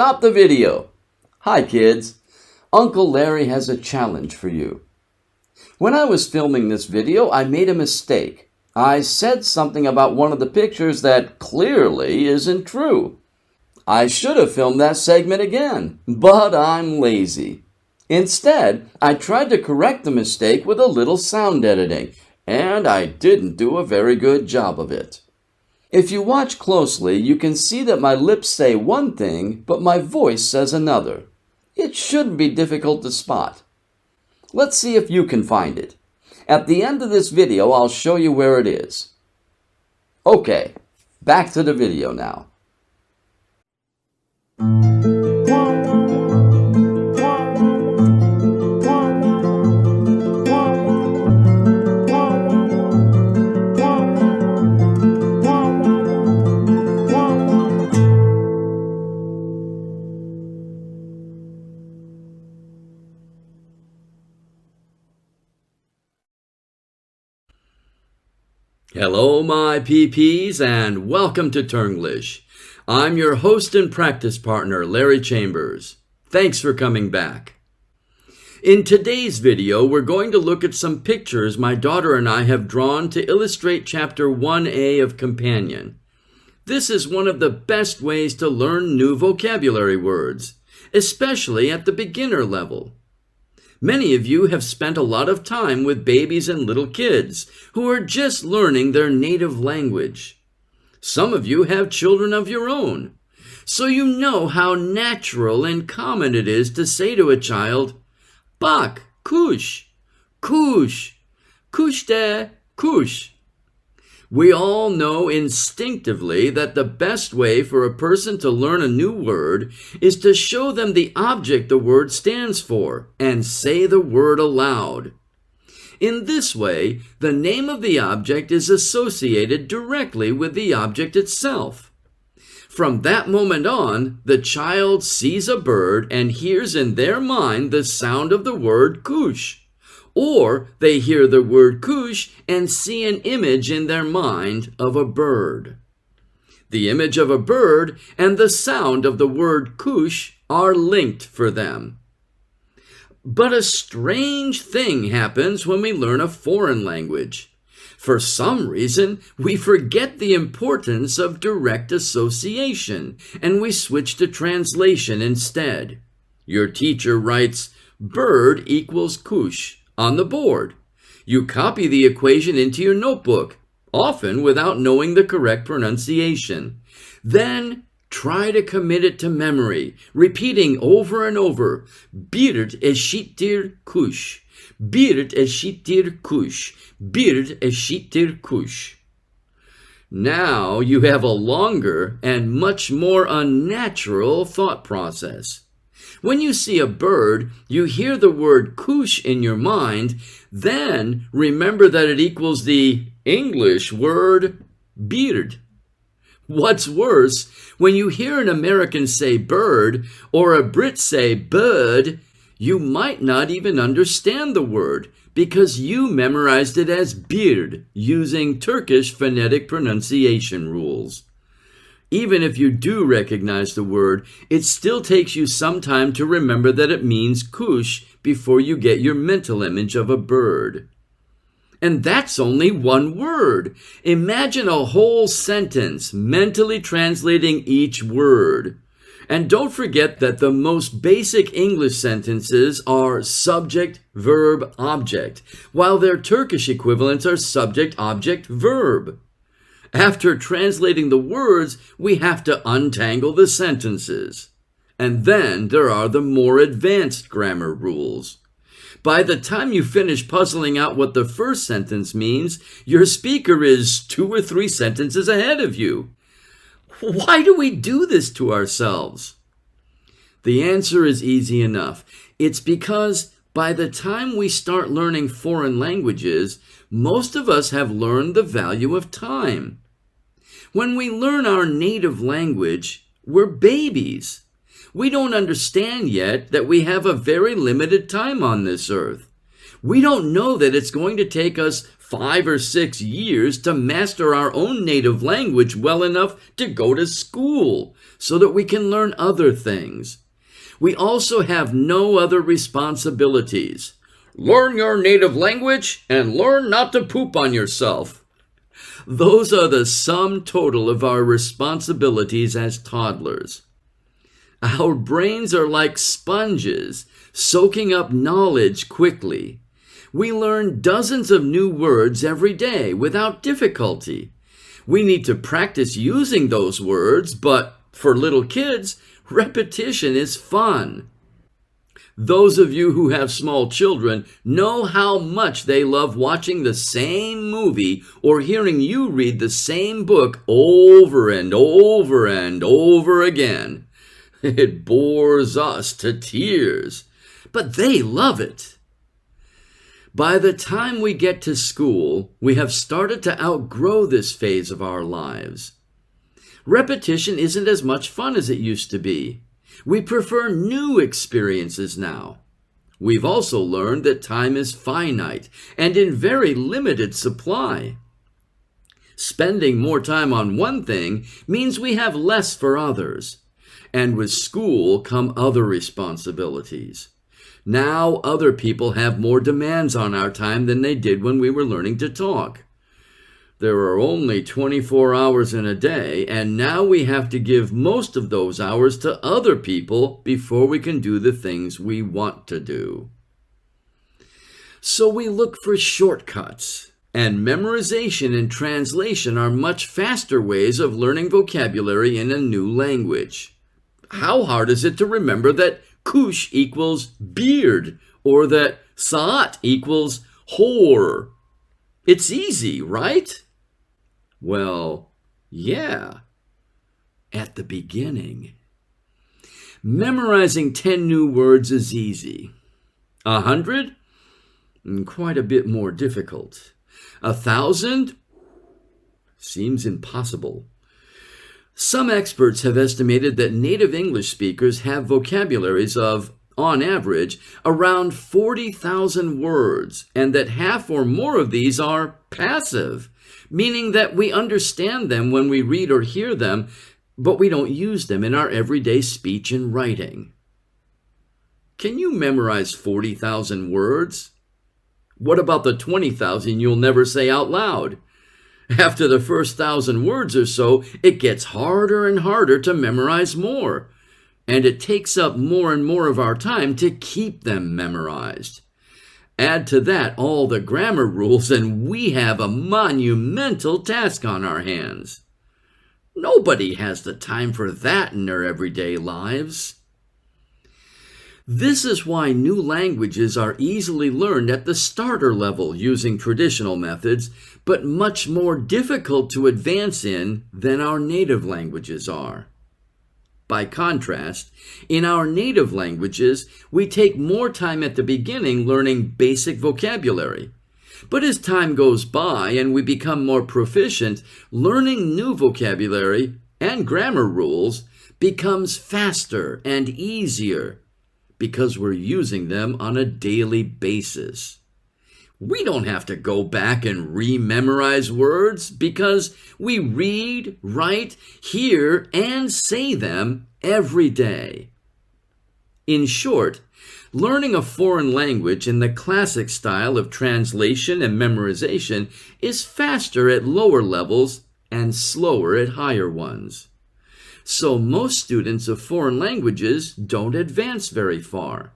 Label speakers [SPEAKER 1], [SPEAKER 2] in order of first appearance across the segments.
[SPEAKER 1] Stop the video. Hi kids. Uncle Larry has a challenge for you. When I was filming this video, I made a mistake. I said something about one of the pictures that clearly isn't true. I should have filmed that segment again, but I'm lazy. Instead, I tried to correct the mistake with a little sound editing, and I didn't do a very good job of it. If you watch closely, you can see that my lips say one thing, but my voice says another. It shouldn't be difficult to spot. Let's see if you can find it. At the end of this video, I'll show you where it is. Okay, back to the video now. Hello, my PPs, and welcome to Turnglish. I'm your host and practice partner, Larry Chambers. Thanks for coming back. In today's video, we're going to look at some pictures my daughter and I have drawn to illustrate Chapter 1A of Companion. This is one of the best ways to learn new vocabulary words, especially at the beginner level. Many of you have spent a lot of time with babies and little kids who are just learning their native language. Some of you have children of your own, so you know how natural and common it is to say to a child, "Bak, kush, kush, kush de, kush." We all know instinctively that the best way for a person to learn a new word is to show them the object the word stands for and say the word aloud. In this way, the name of the object is associated directly with the object itself. From that moment on, the child sees a bird and hears in their mind the sound of the word kush. Or they hear the word kush and see an image in their mind of a bird. The image of a bird and the sound of the word kush are linked for them. But a strange thing happens when we learn a foreign language. For some reason, we forget the importance of direct association, and we switch to translation instead. Your teacher writes, "Bird equals kush," on the board. You copy the equation into your notebook, often without knowing the correct pronunciation. Then try to commit it to memory, repeating over and over, "Bird eşittir kuş, bird eşittir kuş, bird eşittir kuş." Now you have a longer and much more unnatural thought process. When you see a bird, you hear the word kush in your mind, then remember that it equals the English word bird. What's worse, when you hear an American say bird or a Brit say bird, you might not even understand the word because you memorized it as bird using Turkish phonetic pronunciation rules. Even if you do recognize the word, it still takes you some time to remember that it means kush before you get your mental image of a bird. And that's only one word. Imagine a whole sentence mentally translating each word. And don't forget that the most basic English sentences are subject, verb, object, while their Turkish equivalents are subject, object, verb. After translating the words, we have to untangle the sentences. And then there are the more advanced grammar rules. By the time you finish puzzling out what the first sentence means, your speaker is 2 or 3 sentences ahead of you. Why do we do this to ourselves? The answer is easy enough. It's because by the time we start learning foreign languages, most of us have learned the value of time. When we learn our native language, we're babies. We don't understand yet that we have a very limited time on this earth. We don't know that it's going to take us 5 or 6 years to master our own native language well enough to go to school so that we can learn other things. We also have no other responsibilities. Learn your native language and learn not to poop on yourself. Those are the sum total of our responsibilities as toddlers. Our brains are like sponges, soaking up knowledge quickly. We learn dozens of new words every day without difficulty. We need to practice using those words, but for little kids, repetition is fun. Those of you who have small children know how much they love watching the same movie or hearing you read the same book over and over and over again. It bores us to tears, but they love it. By the time we get to school, we have started to outgrow this phase of our lives. Repetition isn't as much fun as it used to be. We prefer new experiences now. We've also learned that time is finite and in very limited supply. Spending more time on one thing means we have less for others. And with school come other responsibilities. Now other people have more demands on our time than they did when we were learning to talk. There are only 24 hours in a day, and now we have to give most of those hours to other people before we can do the things we want to do. So we look for shortcuts, and memorization and translation are much faster ways of learning vocabulary in a new language. How hard is it to remember that kush equals beard, or that saat equals whore? It's easy, right? Well, yeah, at the beginning. Memorizing 10 new words is easy. 100? Quite a bit more difficult. 1,000? Seems impossible. Some experts have estimated that native English speakers have vocabularies of, on average, around 40,000 words, and that half or more of these are passive, meaning that we understand them when we read or hear them, but we don't use them in our everyday speech and writing. Can you memorize 40,000 words? What about the 20,000 you'll never say out loud? After the first 1,000 words or so, it gets harder and harder to memorize more, and it takes up more and more of our time to keep them memorized. Add to that all the grammar rules, and we have a monumental task on our hands. Nobody has the time for that in their everyday lives. This is why new languages are easily learned at the starter level using traditional methods, but much more difficult to advance in than our native languages are. By contrast, in our native languages, we take more time at the beginning learning basic vocabulary. But as time goes by and we become more proficient, learning new vocabulary and grammar rules becomes faster and easier because we're using them on a daily basis. We don't have to go back and re-memorize words because we read, write, hear, and say them every day. In short, learning a foreign language in the classic style of translation and memorization is faster at lower levels and slower at higher ones. So most students of foreign languages don't advance very far.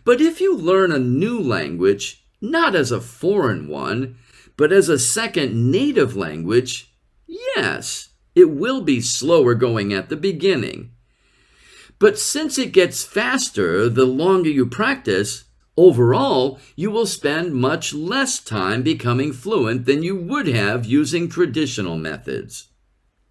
[SPEAKER 1] But if you learn a new language, not as a foreign one, but as a second native language, yes, it will be slower going at the beginning. But since it gets faster the longer you practice, overall, you will spend much less time becoming fluent than you would have using traditional methods.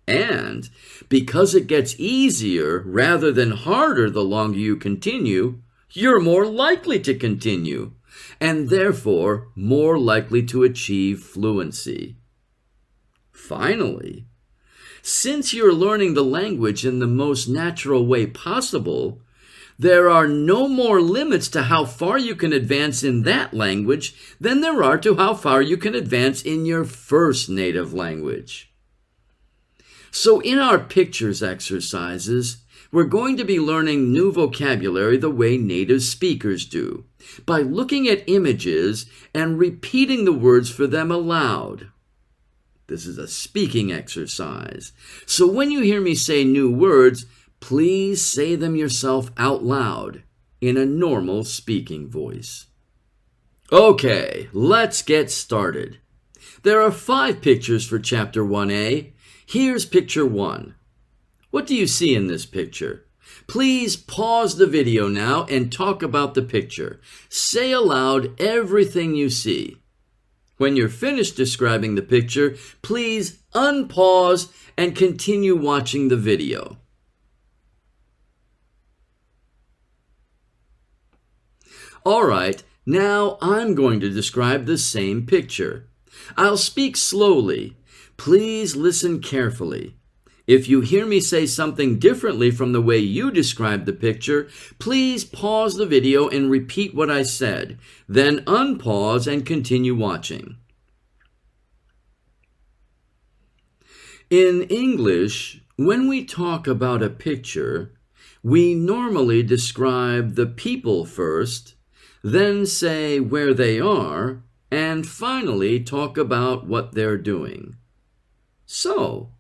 [SPEAKER 1] And because it gets easier rather than harder the longer you continue, you're more likely to continue, and therefore more likely to achieve fluency. Finally, since you're learning the language in the most natural way possible, There are no more limits to how far you can advance in that language than there are to how far you can advance in your first native language. So in our pictures exercises, we're going to be learning new vocabulary the way native speakers do, by looking at images and repeating the words for them aloud. This is a speaking exercise. So when you hear me say new words, please say them yourself out loud in a normal speaking voice. Okay, let's get started. There are 5 pictures for Chapter 1A. Here's picture 1. What do you see in this picture? Please pause the video now and talk about the picture. Say aloud everything you see. When you're finished describing the picture, please unpause and continue watching the video. All right, now I'm going to describe the same picture. I'll speak slowly. Please listen carefully. If you hear me say something differently from the way you described the picture, please pause the video and repeat what I said. Then unpause and continue watching. In English, when we talk about a picture, we normally describe the people first, then say where they are, and finally talk about what they're doing. So,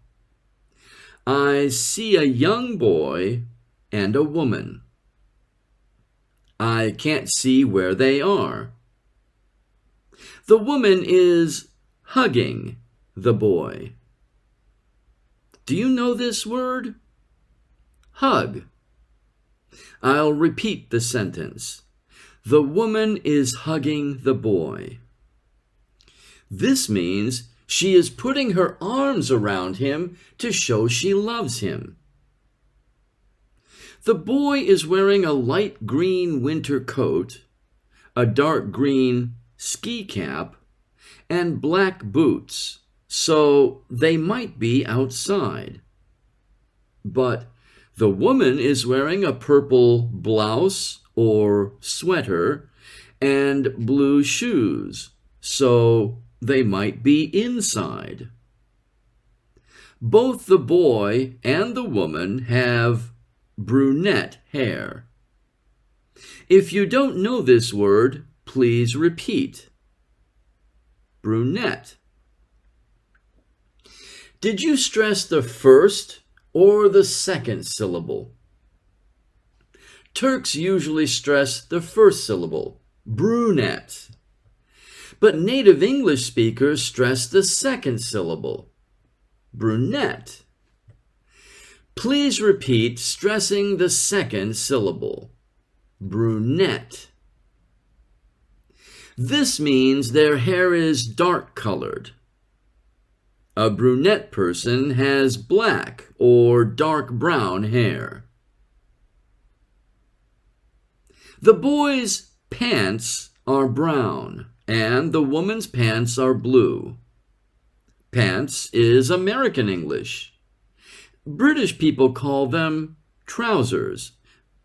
[SPEAKER 1] I see a young boy and a woman. I can't see where they are. The woman is hugging the boy. Do you know this word? Hug. I'll repeat the sentence. The woman is hugging the boy. This means she is putting her arms around him to show she loves him. The boy is wearing a light green winter coat, a dark green ski cap, and black boots, so they might be outside. But the woman is wearing a purple blouse or sweater and blue shoes, so they might be inside. Both the boy and the woman have brunette hair. If you don't know this word, please repeat. Brunette. Did you stress the first or the second syllable? Turks usually stress the first syllable, brunette. But native English speakers stress the second syllable, brunette. Please repeat stressing the second syllable, brunette. This means their hair is dark colored. A brunette person has black or dark brown hair. The boy's pants are brown, and the woman's pants are blue. Pants is American English. British people call them trousers,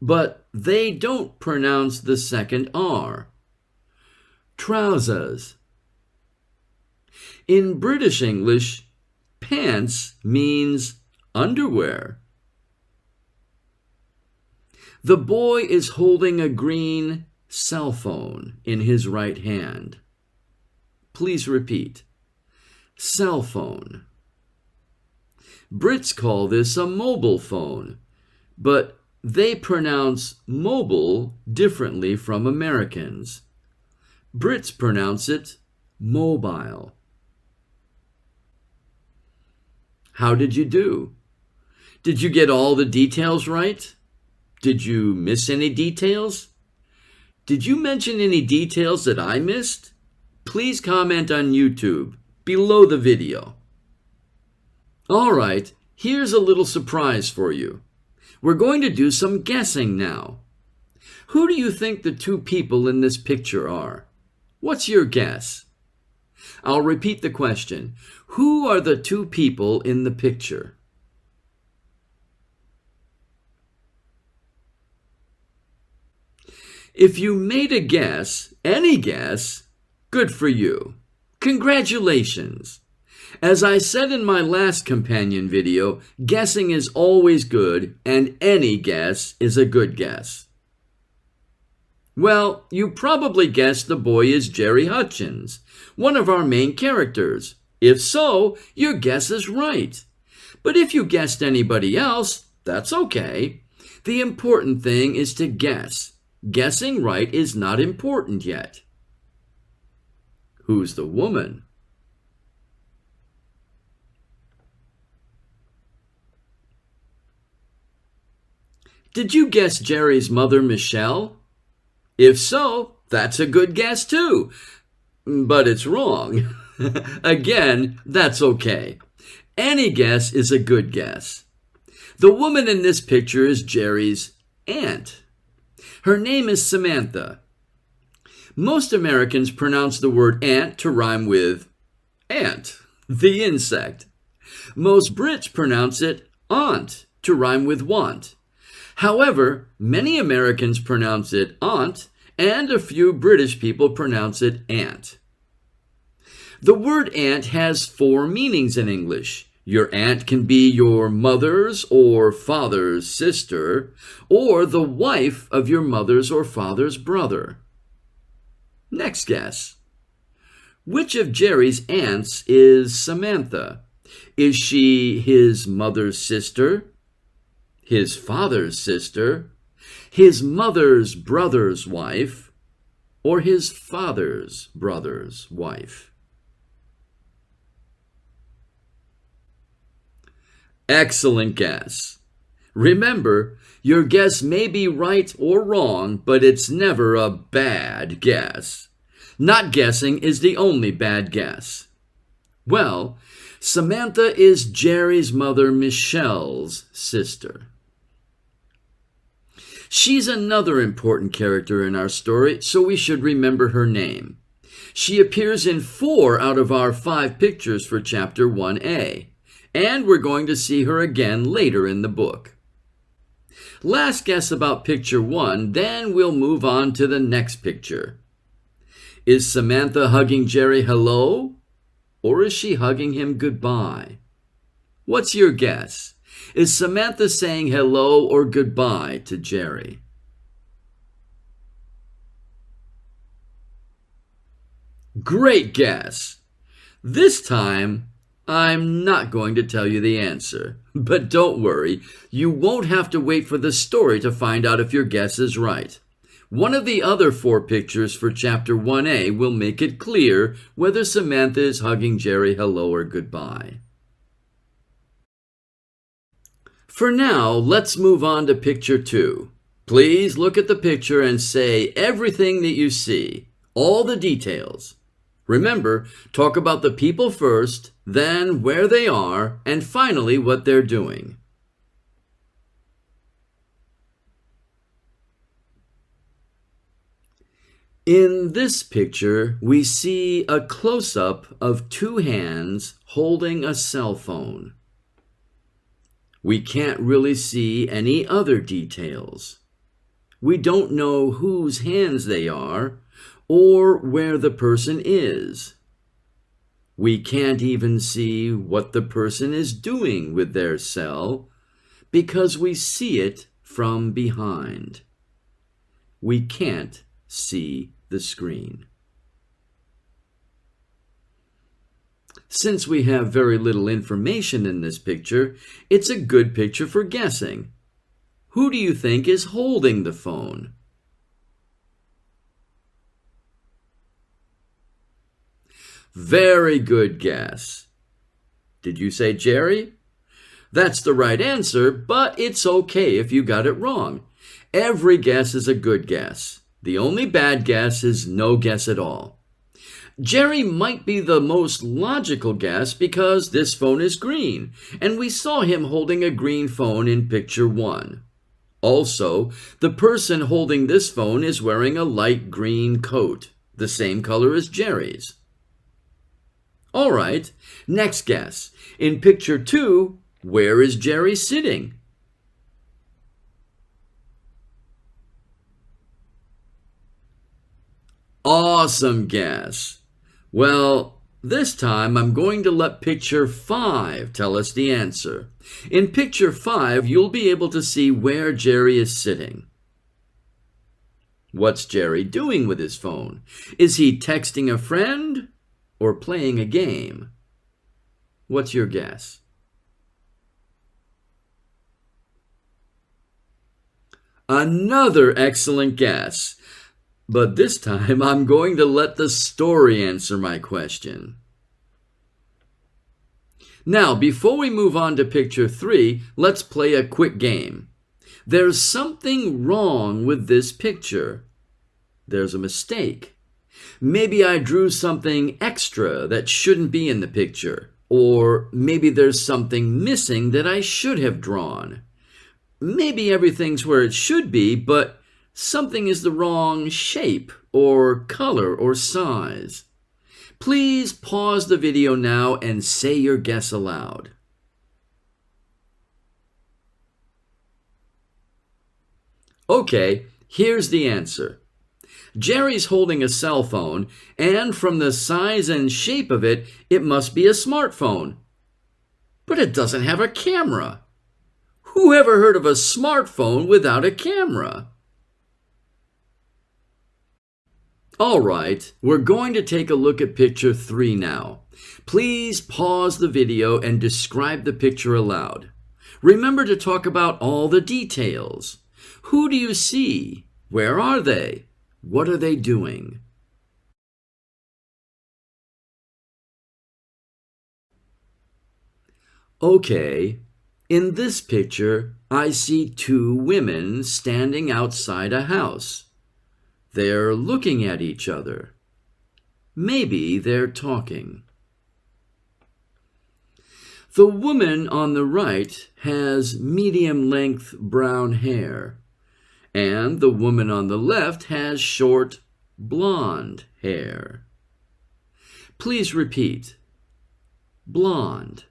[SPEAKER 1] but they don't pronounce the second R. Trousers. In British English, pants means underwear. The boy is holding a green cell phone in his right hand. Please repeat. Cell phone. Brits call this a mobile phone, but they pronounce mobile differently from Americans. Brits pronounce it mobile. How did you do? Did you get all the details right? Did you miss any details? Did you mention any details that I missed? Please comment on YouTube below the video. All right, here's a little surprise for you. We're going to do some guessing now. Who do you think the 2 people in this picture are? What's your guess? I'll repeat the question. Who are the 2 people in the picture? If you made a guess, any guess, good for you. Congratulations! As I said in my last companion video, guessing is always good, and any guess is a good guess. Well, you probably guessed the boy is Jerry Hutchins, one of our main characters. If so, your guess is right. But if you guessed anybody else, that's okay. The important thing is to guess. Guessing right is not important yet. Who's the woman? Did you guess Jerry's mother, Michelle? If so, that's a good guess too. But it's wrong. Again, that's okay. Any guess is a good guess. The woman in this picture is Jerry's aunt. Her name is Samantha. Most Americans pronounce the word ant to rhyme with ant, the insect. Most Brits pronounce it aunt to rhyme with want. However, many Americans pronounce it aunt, and a few British people pronounce it ant. The word aunt has 4 meanings in English. Your aunt can be your mother's or father's sister, or the wife of your mother's or father's brother. Next guess. Which of Jerry's aunts is Samantha? Is she his mother's sister, his father's sister, his mother's brother's wife, or his father's brother's wife? Excellent guess. Remember, your guess may be right or wrong, but it's never a bad guess. Not guessing is the only bad guess. Well, Samantha is Jerry's mother, Michelle's sister. She's another important character in our story, so we should remember her name. She appears in 4 out of our 5 pictures for Chapter 1a, and we're going to see her again later in the book. Last guess about picture 1, then we'll move on to the next picture. Is Samantha hugging Jerry hello, or is she hugging him goodbye? What's your guess? Is Samantha saying hello or goodbye to Jerry? Great guess! This time, I'm not going to tell you the answer. But don't worry, you won't have to wait for the story to find out if your guess is right. One of the other 4 pictures for Chapter 1a will make it clear whether Samantha is hugging Jerry hello or goodbye. For now, let's move on to picture 2. Please look at the picture and say everything that you see, all the details. Remember, talk about the people first, then where they are, and finally what they're doing. In this picture, we see a close-up of 2 hands holding a cell phone. We can't really see any other details. We don't know whose hands they are or where the person is. We can't even see what the person is doing with their cell because we see it from behind. We can't see the screen. Since we have very little information in this picture, it's a good picture for guessing. Who do you think is holding the phone? Very good guess. Did you say Jerry? That's the right answer, but it's okay if you got it wrong. Every guess is a good guess. The only bad guess is no guess at all. Jerry might be the most logical guess because this phone is green, and we saw him holding a green phone in picture 1. Also, the person holding this phone is wearing a light green coat, the same color as Jerry's. All right, next guess. In picture 2, where is Jerry sitting? Awesome guess. Well, this time I'm going to let picture 5 tell us the answer. In picture 5, you'll be able to see where Jerry is sitting. What's Jerry doing with his phone? Is he texting a friend or playing a game? What's your guess? Another excellent guess. But this time I'm going to let the story answer my question. Now, before we move on to picture 3, let's play a quick game. There's something wrong with this picture. There's a mistake. Maybe I drew something extra that shouldn't be in the picture. Or maybe there's something missing that I should have drawn. Maybe everything's where it should be, but something is the wrong shape or color or size. Please pause the video now and say your guess aloud. Okay, here's the answer. Jerry's holding a cell phone, and from the size and shape of it, it must be a smartphone. But it doesn't have a camera. Who ever heard of a smartphone without a camera? All right, we're going to take a look at picture 3 now. Please pause the video and describe the picture aloud. Remember to talk about all the details. Who do you see? Where are they? What are they doing? Okay, in this picture, I see 2 women standing outside a house. They're looking at each other. Maybe they're talking. The woman on the right has medium-length brown hair, and the woman on the left has short, blonde hair. Please repeat. Blonde.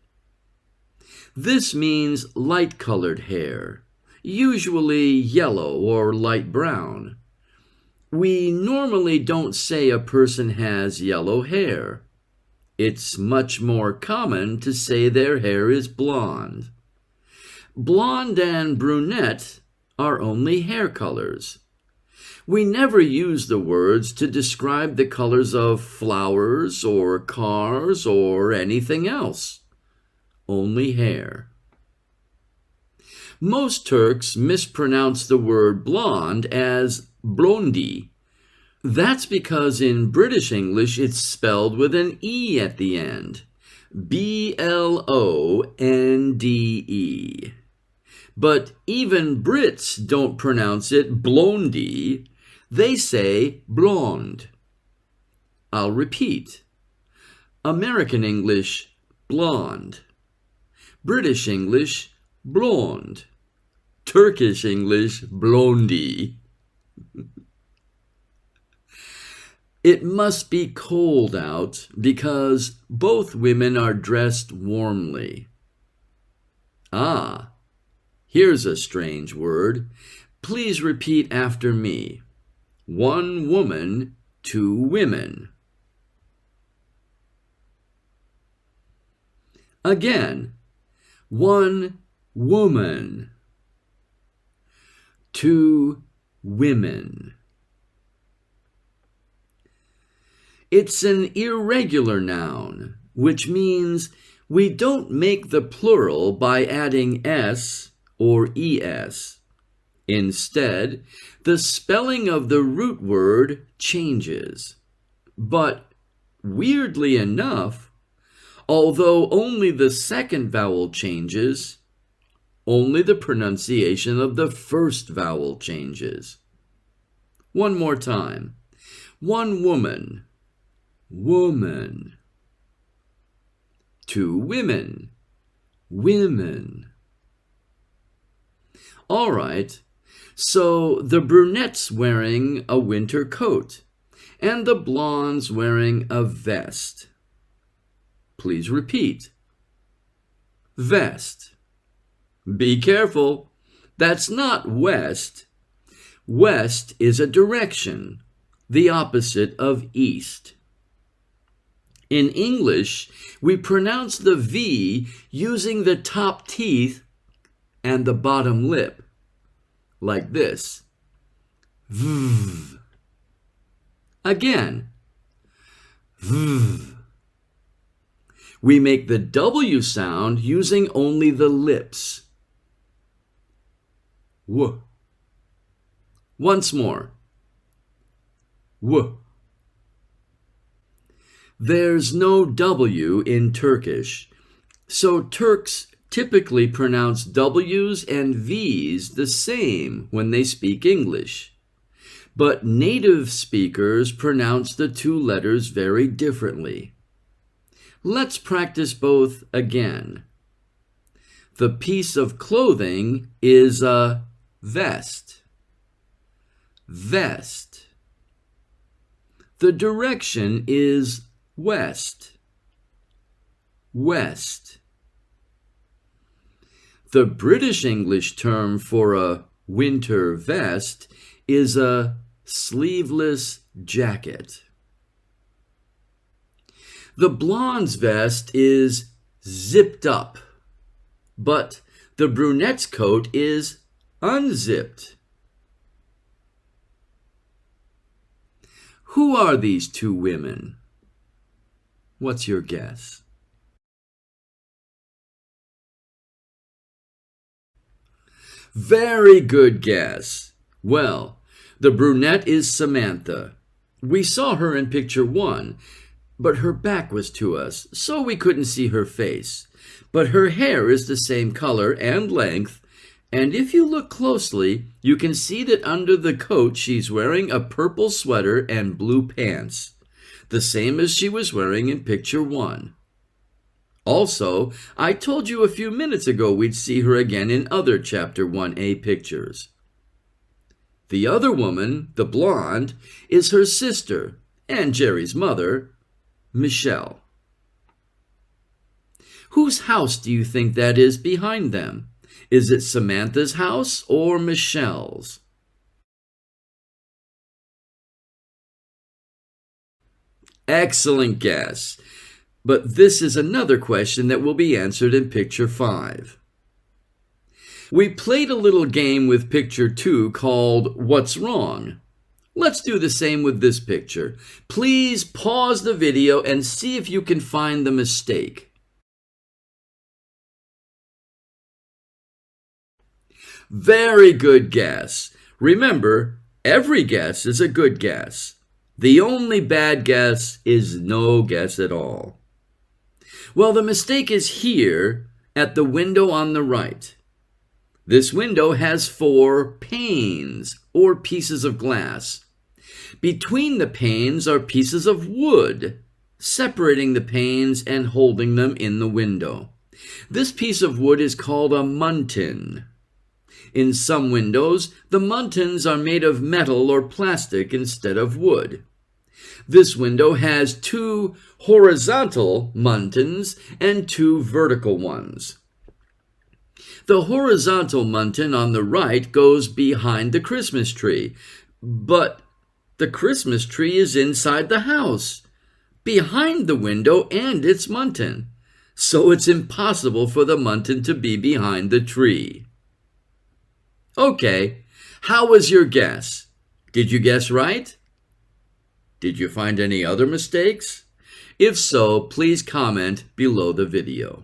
[SPEAKER 1] This means light-colored hair, usually yellow or light brown. We normally don't say a person has yellow hair. It's much more common to say their hair is blonde. Blonde and brunette are only hair colors. We never use the words to describe the colors of flowers or cars or anything else. Only hair. Most Turks mispronounce the word blonde as blondie. That's because in British English it's spelled with an E at the end. B-L-O-N-D-E. But even Brits don't pronounce it blondie. They say blonde. I'll repeat. American English, blonde. British English, blonde. Turkish English, blondie. It must be cold out because both women are dressed warmly. Ah, here's a strange word. Please repeat after me. 1 woman, 2 women. Again, 1 woman, 2 women. It's an irregular noun, which means we don't make the plural by adding s or es. Instead, the spelling of the root word changes. But weirdly enough, although only the second vowel changes, only the pronunciation of the first vowel changes. One more time. 1 woman, woman. 2 women, women. All right, so the brunette's wearing a winter coat, and the blonde's wearing a vest. Please repeat. Vest. Be careful. That's not west. West is a direction. the opposite of east. In English, we pronounce the V using the top teeth and the bottom lip, like this. V. Again. V. We make the W sound using only the lips. W. Once more. W. There's no W in Turkish, so Turks typically pronounce W's and V's the same when they speak English. But native speakers pronounce the two letters very differently. Let's practice both again. The piece of clothing is a vest. Vest. The direction is west. West. The British English term for a winter vest is a sleeveless jacket. The blonde's vest is zipped up, but the brunette's coat is unzipped. Who are these two women? What's your guess? Very good guess. Well, the brunette is Samantha. We saw her in picture 1, but her back was to us, so we couldn't see her face. But her hair is the same color and length, and if you look closely, you can see that under the coat she's wearing a purple sweater and blue pants, the same as she was wearing in picture 1. Also, I told you a few minutes ago we'd see her again in other chapter 1a pictures. The other woman, the blonde, is her sister and Jerry's mother, Michelle. Whose house do you think that is behind them? Is it Samantha's house or Michelle's? Excellent guess. But this is another question that will be answered in picture 5. We played a little game with picture 2 called What's Wrong? Let's do the same with this picture. Please pause the video and see if you can find the mistake. Very good guess. Remember, every guess is a good guess. The only bad guess is no guess at all. Well, the mistake is here at the window on the right. This window has 4 panes, or pieces of glass. Between the panes are pieces of wood, separating the panes and holding them in the window. This piece of wood is called a muntin. In some windows, the muntins are made of metal or plastic instead of wood. This window has 2 horizontal muntins and 2 vertical ones. The horizontal muntin on the right goes behind the Christmas tree, but the Christmas tree is inside the house, behind the window and its muntin, so it's impossible for the muntin to be behind the tree. Okay, how was your guess? Did you guess right? Did you find any other mistakes? If so, please comment below the video.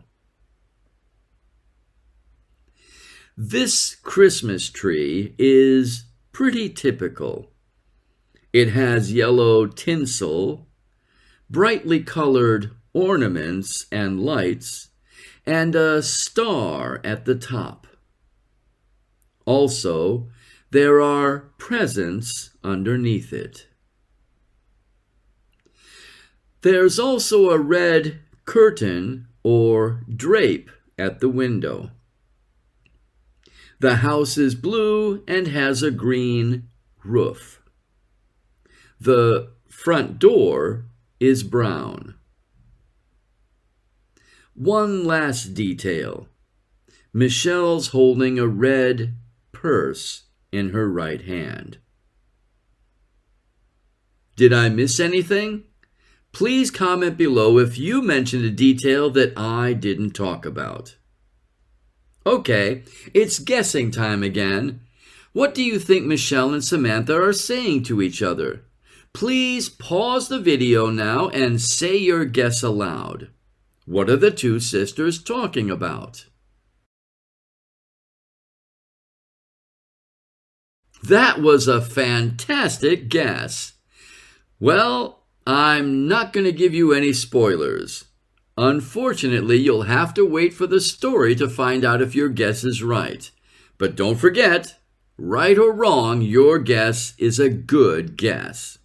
[SPEAKER 1] This Christmas tree is pretty typical. It has yellow tinsel, brightly colored ornaments and lights, and a star at the top. Also, there are presents underneath it. There's also a red curtain or drape at the window. The house is blue and has a green roof. The front door is brown. One last detail. Michelle's holding a red purse in her right hand. Did I miss anything? Please comment below if you mentioned a detail that I didn't talk about. Okay, it's guessing time again. What do you think Michelle and Samantha are saying to each other? Please pause the video now and say your guess aloud. What are the two sisters talking about? That was a fantastic guess. Well, I'm not going to give you any spoilers. Unfortunately, you'll have to wait for the story to find out if your guess is right. But don't forget, right or wrong, your guess is a good guess.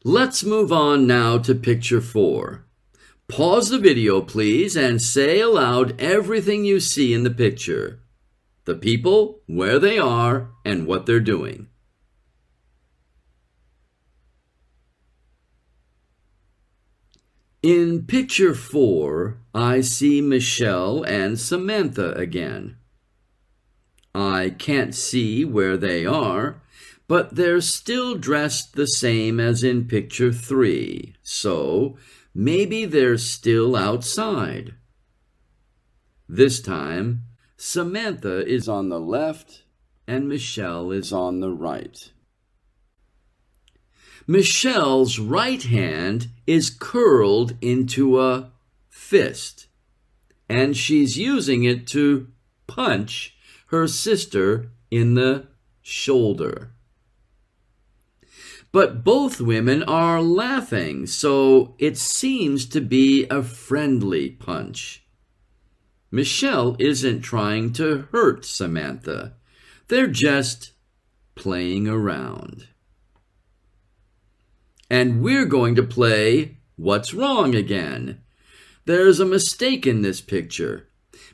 [SPEAKER 1] Let's move on now to picture 4. Pause the video, please, and say aloud everything you see in the picture. The people, where they are, and what they're doing. In picture 4, I see Michelle and Samantha again. I can't see where they are, but they're still dressed the same as in picture 3, so maybe they're still outside. This time, Samantha is on the left and Michelle is on the right. Michelle's right hand is curled into a fist, and she's using it to punch her sister in the shoulder. But both women are laughing, so it seems to be a friendly punch. Michelle isn't trying to hurt Samantha. They're just playing around. And we're going to play What's Wrong again. There's a mistake in this picture.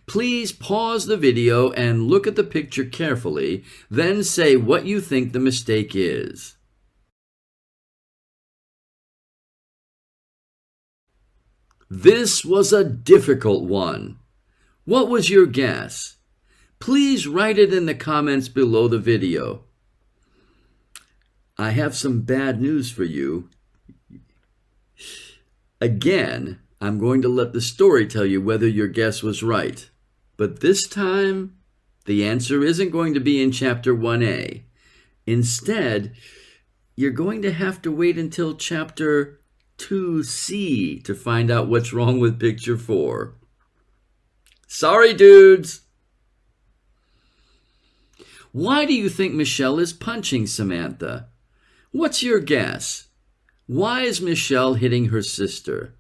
[SPEAKER 1] Please pause the video and look at the picture carefully, then say what you think the mistake is. This was a difficult one. What was your guess? Please write it in the comments below the video. I have some bad news for you. Again, I'm going to let the story tell you whether your guess was right. But this time, the answer isn't going to be in Chapter 1a. Instead, you're going to have to wait until Chapter 2c to find out what's wrong with Picture 4. Sorry, dudes! Why do you think Michelle is punching Samantha? What's your guess? Why is Michelle hitting her sister?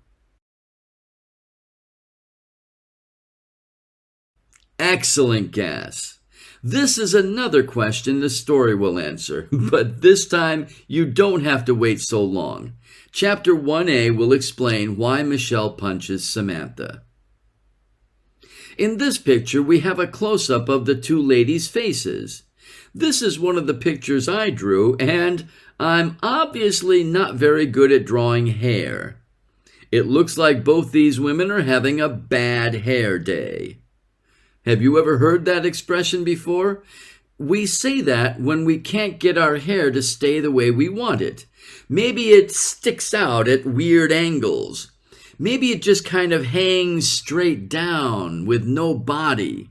[SPEAKER 1] Excellent guess. This is another question the story will answer, but this time you don't have to wait so long. Chapter 1a will explain why Michelle punches Samantha. In this picture, we have a close-up of the two ladies' faces. This is one of the pictures I drew, and I'm obviously not very good at drawing hair. It looks like both these women are having a bad hair day. Have you ever heard that expression before? We say that when we can't get our hair to stay the way we want it. Maybe it sticks out at weird angles. Maybe it just kind of hangs straight down with no body.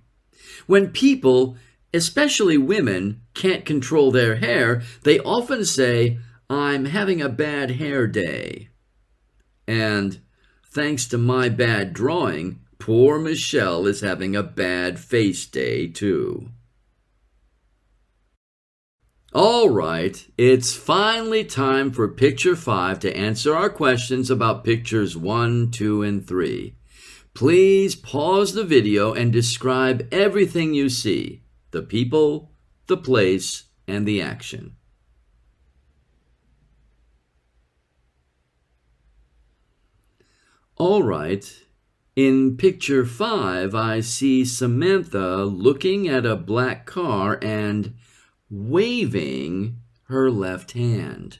[SPEAKER 1] When people, especially women, can't control their hair, they often say, "I'm having a bad hair day." And thanks to my bad drawing, poor Michelle is having a bad face day too. All right, it's finally time for Picture 5 to answer our questions about Pictures 1, 2, and 3. Please pause the video and describe everything you see, the people, the place, and the action. All right, in Picture 5, I see Samantha looking at a black car and waving her left hand.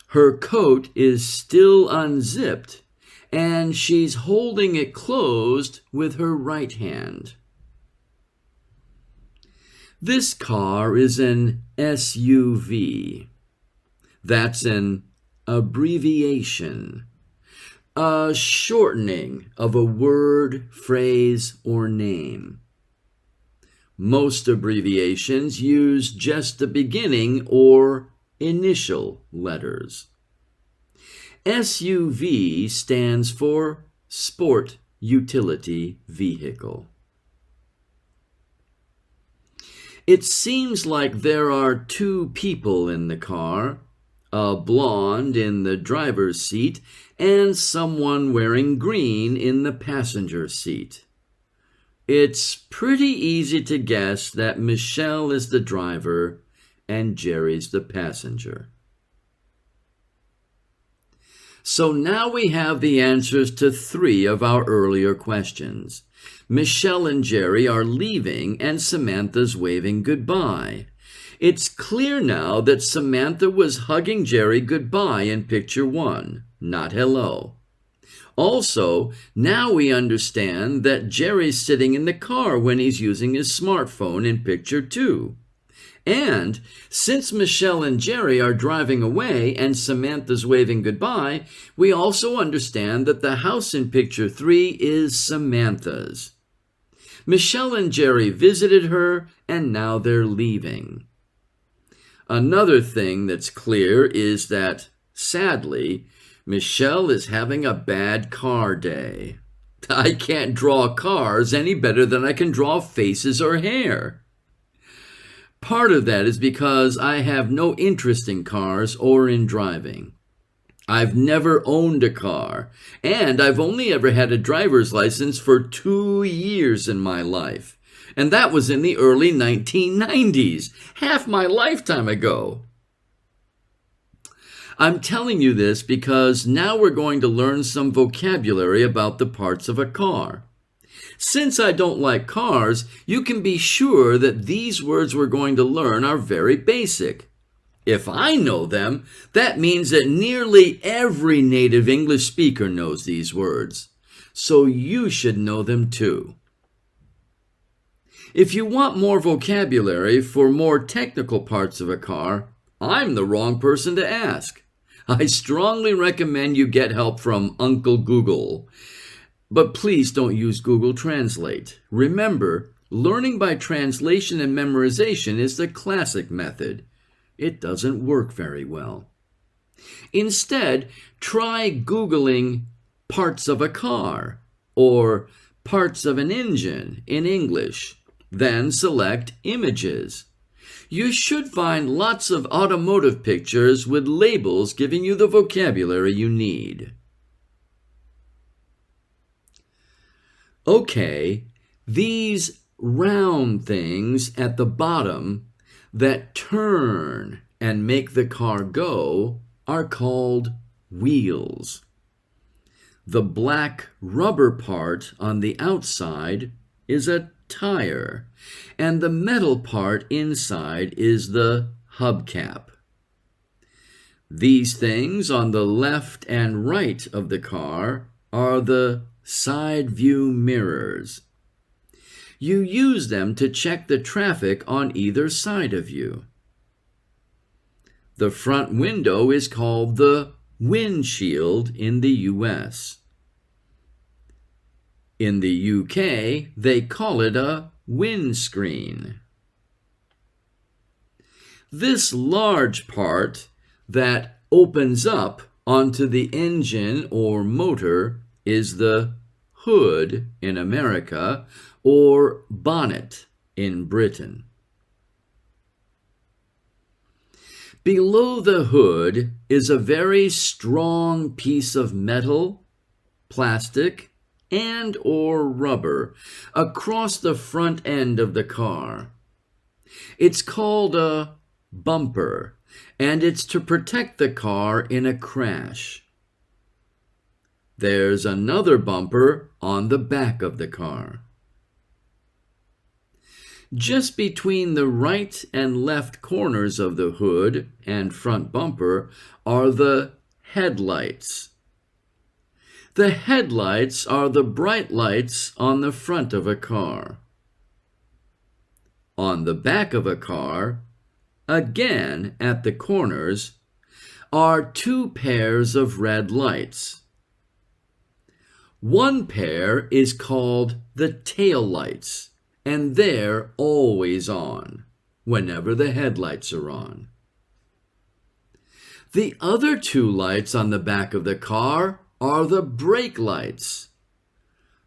[SPEAKER 1] Her coat is still unzipped, and she's holding it closed with her right hand. This car is an SUV. That's an abbreviation, a shortening of a word, phrase, or name. Most abbreviations use just the beginning or initial letters. SUV stands for Sport Utility Vehicle. It seems like there are two people in the car, a blonde in the driver's seat and someone wearing green in the passenger seat. It's pretty easy to guess that Michelle is the driver and Jerry's the passenger. So now we have the answers to 3 of our earlier questions. Michelle and Jerry are leaving and Samantha's waving goodbye. It's clear now that Samantha was hugging Jerry goodbye in picture 1, not hello. Also, now we understand that Jerry's sitting in the car when he's using his smartphone in picture 2. And since Michelle and Jerry are driving away and Samantha's waving goodbye, we also understand that the house in picture 3 is Samantha's. Michelle and Jerry visited her, and now they're leaving. Another thing that's clear is that, sadly, Michelle is having a bad car day. I can't draw cars any better than I can draw faces or hair. Part of that is because I have no interest in cars or in driving. I've never owned a car, and I've only ever had a driver's license for 2 years in my life. And that was in the early 1990s, half my lifetime ago. I'm telling you this because now we're going to learn some vocabulary about the parts of a car. Since I don't like cars, you can be sure that these words we're going to learn are very basic. If I know them, that means that nearly every native English speaker knows these words. So you should know them too. If you want more vocabulary for more technical parts of a car, I'm the wrong person to ask. I strongly recommend you get help from Uncle Google. But please don't use Google Translate. Remember, learning by translation and memorization is the classic method. It doesn't work very well. Instead, try Googling parts of a car or parts of an engine in English. Then select images. You should find lots of automotive pictures with labels giving you the vocabulary you need. Okay, these round things at the bottom that turn and make the car go are called wheels. The black rubber part on the outside is a tire, and the metal part inside is the hubcap. These things on the left and right of the car are the side view mirrors. You use them to check the traffic on either side of you. The front window is called the windshield in the US. In the UK, they call it a windscreen. This large part that opens up onto the engine or motor is the hood in America or bonnet in Britain. Below the hood is a very strong piece of metal, plastic, and or rubber across the front end of the car. It's called a bumper, and it's to protect the car in a crash. There's another bumper on the back of the car. Just between the right and left corners of the hood and front bumper are the headlights. The headlights are the bright lights on the front of a car. on the back of a car, again at the corners, are two pairs of red lights. One pair is called the tail lights, and they're always on, whenever the headlights are on. The other two lights on the back of the car are the brake lights.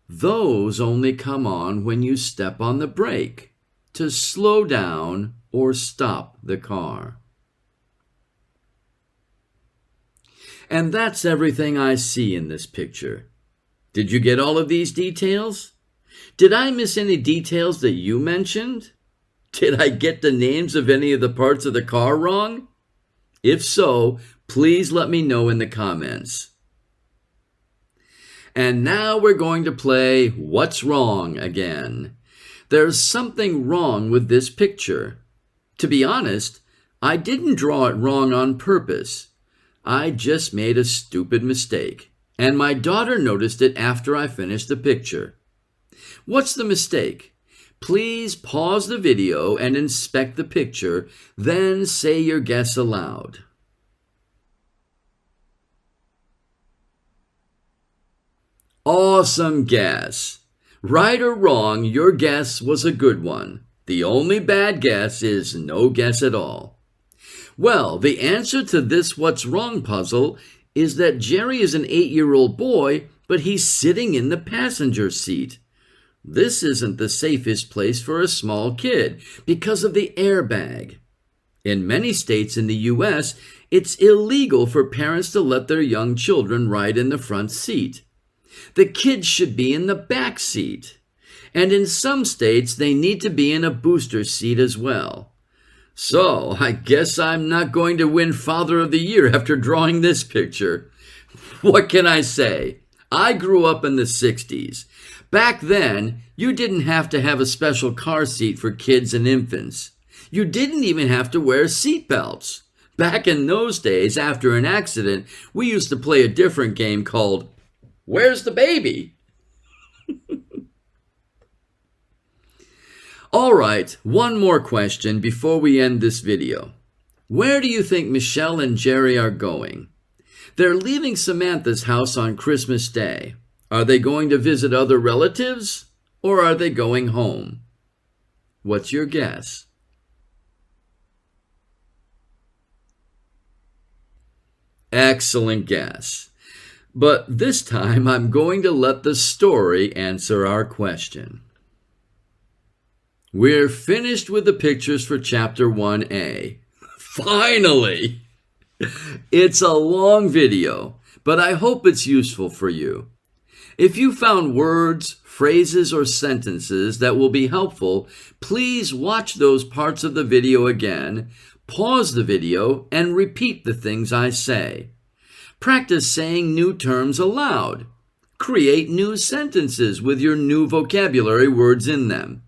[SPEAKER 1] Those only come on when you step on the brake to slow down or stop the car. And that's everything I see in this picture. Did you get all of these details? Did I miss any details that you mentioned? Did I get the names of any of the parts of the car wrong? If so, please let me know in the comments. And now we're going to play What's Wrong again. There's something wrong with this picture. To be honest, I didn't draw it wrong on purpose. I just made a stupid mistake, and my daughter noticed it after I finished the picture. What's the mistake? Please pause the video and inspect the picture, then say your guess aloud. Awesome guess! Right or wrong, your guess was a good one. The only bad guess is no guess at all. Well, the answer to this What's Wrong puzzle is that Jerry is an 8-year-old boy, but he's sitting in the passenger seat. This isn't the safest place for a small kid because of the airbag. In many states in the U.S., it's illegal for parents to let their young children ride in the front seat. The kids should be in the back seat. And in some states, they need to be in a booster seat as well. So, I guess I'm not going to win Father of the Year after drawing this picture. What can I say? I grew up in the 60s. Back then, you didn't have to have a special car seat for kids and infants. You didn't even have to wear seat belts. Back in those days, after an accident, we used to play a different game called Where's the Baby? All right, one more question before we end this video. Where do you think Michelle and Jerry are going? They're leaving Samantha's house on Christmas Day. Are they going to visit other relatives, or are they going home? What's your guess? Excellent guess. But this time I'm going to let the story answer our question. We're finished with the pictures for Chapter 1A. Finally! It's a long video, but I hope it's useful for you. If you found words, phrases, or sentences that will be helpful, please watch those parts of the video again, pause the video, and repeat the things I say. Practice saying new terms aloud. Create new sentences with your new vocabulary words in them.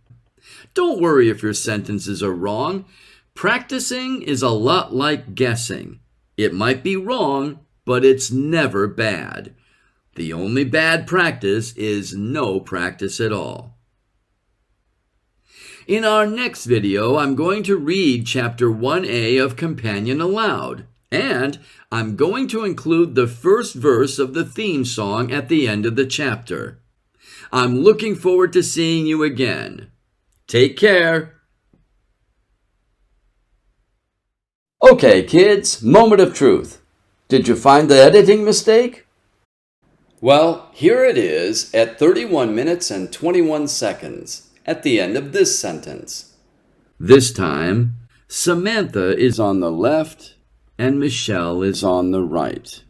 [SPEAKER 1] Don't worry if your sentences are wrong. Practicing is a lot like guessing. It might be wrong, but it's never bad. The only bad practice is no practice at all. In our next video, I'm going to read Chapter 1A of Companion aloud, and I'm going to include the first verse of the theme song at the end of the chapter. I'm looking forward to seeing you again. Take care. Okay, kids, moment of truth. Did you find the editing mistake? Well, here it is at 31 minutes and 21 seconds at the end of this sentence. This time, Samantha is on the left and Michelle is on the right.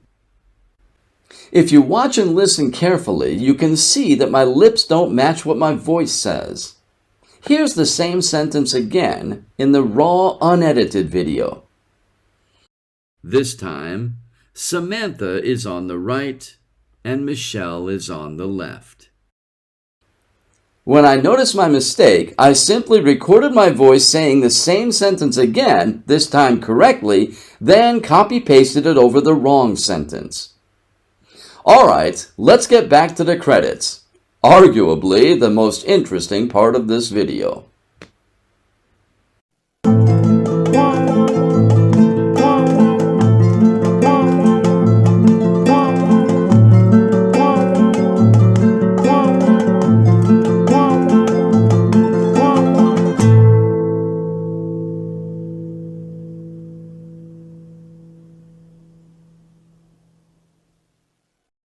[SPEAKER 1] If you watch and listen carefully, you can see that my lips don't match what my voice says. Here's the same sentence again in the raw, unedited video. This time, Samantha is on the right and Michelle is on the left. When I noticed my mistake, I simply recorded my voice saying the same sentence again, this time correctly, then copy-pasted it over the wrong sentence. All right, let's get back to the credits. Arguably the most interesting part of this video.